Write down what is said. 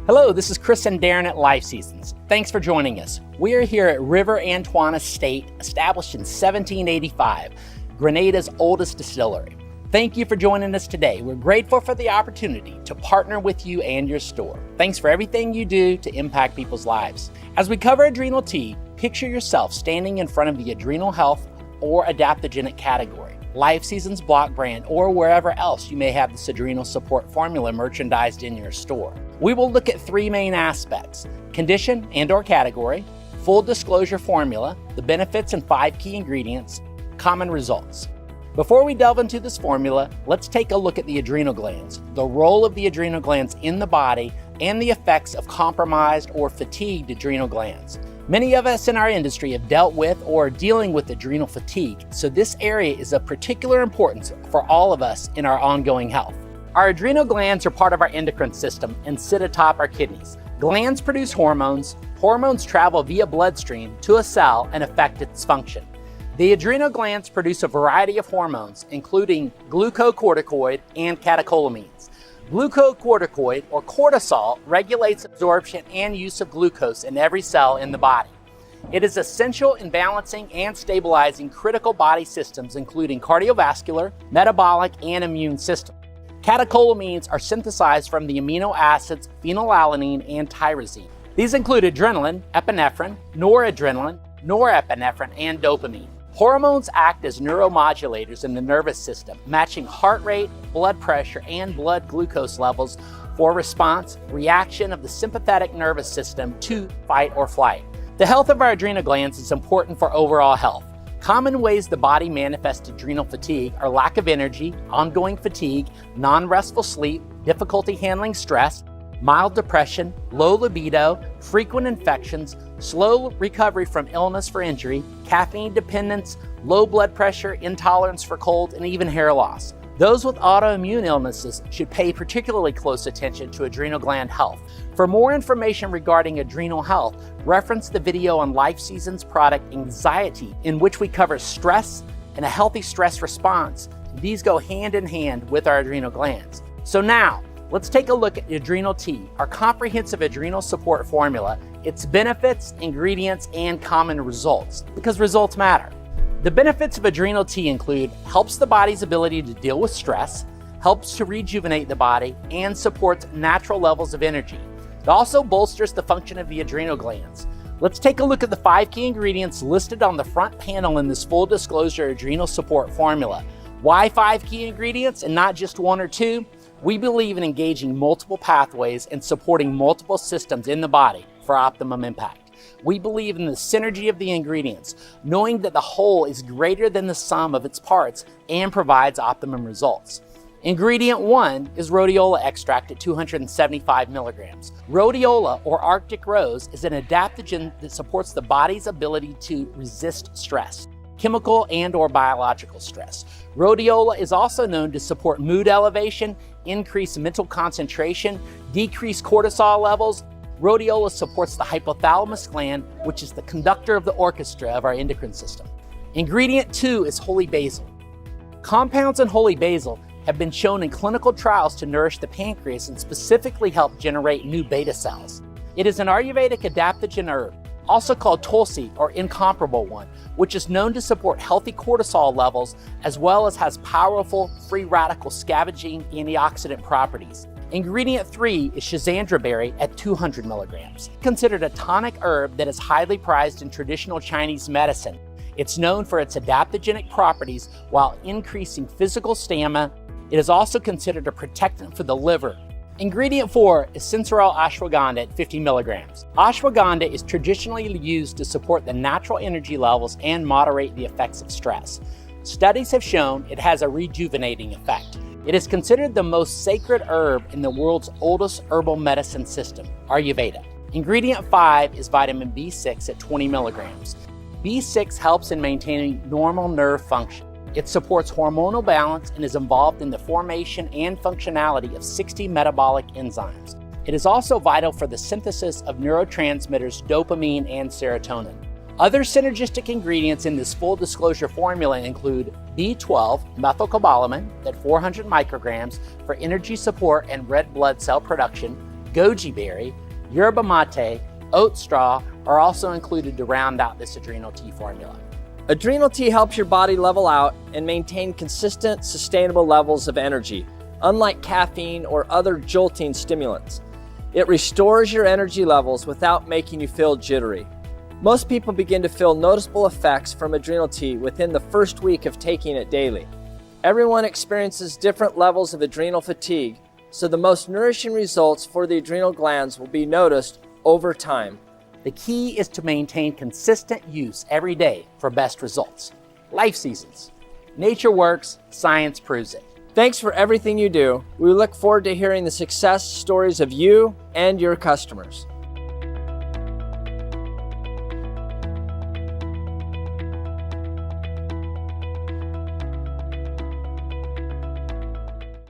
Hello, this is Chris and Darren at LifeSeasons. Thanks for joining us. We are here at River Antoine Estate, established in 1785, Grenada's oldest distillery. Thank you for joining us today. We're grateful for the opportunity to partner with you and your store. Thanks for everything you do to impact people's lives. As we cover Adrenal-T, picture yourself standing in front of the adrenal health or adaptogenic category, LifeSeasons block brand, or wherever else you may have this adrenal support formula merchandised in your store. We will look at three main aspects: condition and/or category, full disclosure formula, the benefits and 5 key ingredients, common results. Before we delve into this formula, let's take a look at the adrenal glands, the role of the adrenal glands in the body, and the effects of compromised or fatigued adrenal glands. Many of us in our industry have dealt with or are dealing with adrenal fatigue, so this area is of particular importance for all of us in our ongoing health. Our adrenal glands are part of our endocrine system and sit atop our kidneys. Glands produce hormones. Hormones travel via bloodstream to a cell and affect its function. The adrenal glands produce a variety of hormones, including glucocorticoid and catecholamines. Glucocorticoid, or cortisol, regulates absorption and use of glucose in every cell in the body. It is essential in balancing and stabilizing critical body systems, including cardiovascular, metabolic, and immune systems. Catecholamines are synthesized from the amino acids phenylalanine and tyrosine. These include adrenaline, epinephrine, noradrenaline, norepinephrine, and dopamine. Hormones act as neuromodulators in the nervous system, matching heart rate, blood pressure, and blood glucose levels for response, reaction of the sympathetic nervous system to fight or flight. The health of our adrenal glands is important for overall health. Common ways the body manifests adrenal fatigue are lack of energy, ongoing fatigue, non-restful sleep, difficulty handling stress, mild depression, low libido, frequent infections, slow recovery from illness for injury, caffeine dependence, low blood pressure, intolerance for cold, and even hair loss. Those with autoimmune illnesses should pay particularly close attention to adrenal gland health. For more information regarding adrenal health, reference the video on LifeSeasons product Anxiety, in which we cover stress and a healthy stress response. These go hand in hand with our adrenal glands. So now, let's take a look at Adrenal-T, our comprehensive adrenal support formula, its benefits, ingredients, and common results, because results matter. The benefits of Adrenal-T include helps the body's ability to deal with stress, helps to rejuvenate the body, and supports natural levels of energy. It also bolsters the function of the adrenal glands. Let's take a look at the 5 key ingredients listed on the front panel in this full disclosure adrenal support formula. Why 5 key ingredients and not just 1 or 2? We believe in engaging multiple pathways and supporting multiple systems in the body for optimum impact. We believe in the synergy of the ingredients, knowing that the whole is greater than the sum of its parts and provides optimum results. Ingredient 1 is rhodiola extract at 275 milligrams. Rhodiola, or Arctic rose, is an adaptogen that supports the body's ability to resist stress, chemical and/or biological stress. Rhodiola is also known to support mood elevation, increase mental concentration, decrease cortisol levels. Rhodiola supports the hypothalamus gland, which is the conductor of the orchestra of our endocrine system. Ingredient 2 is holy basil. Compounds in holy basil have been shown in clinical trials to nourish the pancreas and specifically help generate new beta cells. It is an Ayurvedic adaptogen herb, also called Tulsi, or incomparable one, which is known to support healthy cortisol levels as well as has powerful free radical scavenging antioxidant properties. Ingredient 3 is schizandra berry at 200 milligrams. Considered a tonic herb that is highly prized in traditional Chinese medicine. It's known for its adaptogenic properties while increasing physical stamina. It is also considered a protectant for the liver. Ingredient 4 is sensorel ashwagandha at 50 milligrams. Ashwagandha is traditionally used to support the natural energy levels and moderate the effects of stress. Studies have shown it has a rejuvenating effect. It is considered the most sacred herb in the world's oldest herbal medicine system, Ayurveda. Ingredient 5 is vitamin B6 at 20 milligrams. B6 helps in maintaining normal nerve function. It supports hormonal balance and is involved in the formation and functionality of 60 metabolic enzymes. It is also vital for the synthesis of neurotransmitters dopamine and serotonin. Other synergistic ingredients in this full disclosure formula include B12 methylcobalamin at 400 micrograms for energy support and red blood cell production, goji berry, yerba mate, oat straw are also included to round out this Adrenal-T formula. Adrenal-T helps your body level out and maintain consistent, sustainable levels of energy, unlike caffeine or other jolting stimulants. It restores your energy levels without making you feel jittery. Most people begin to feel noticeable effects from Adrenal-T within the first week of taking it daily. Everyone experiences different levels of adrenal fatigue, so the most nourishing results for the adrenal glands will be noticed over time. The key is to maintain consistent use every day for best results. LifeSeasons. Nature works, science proves it. Thanks for everything you do. We look forward to hearing the success stories of you and your customers.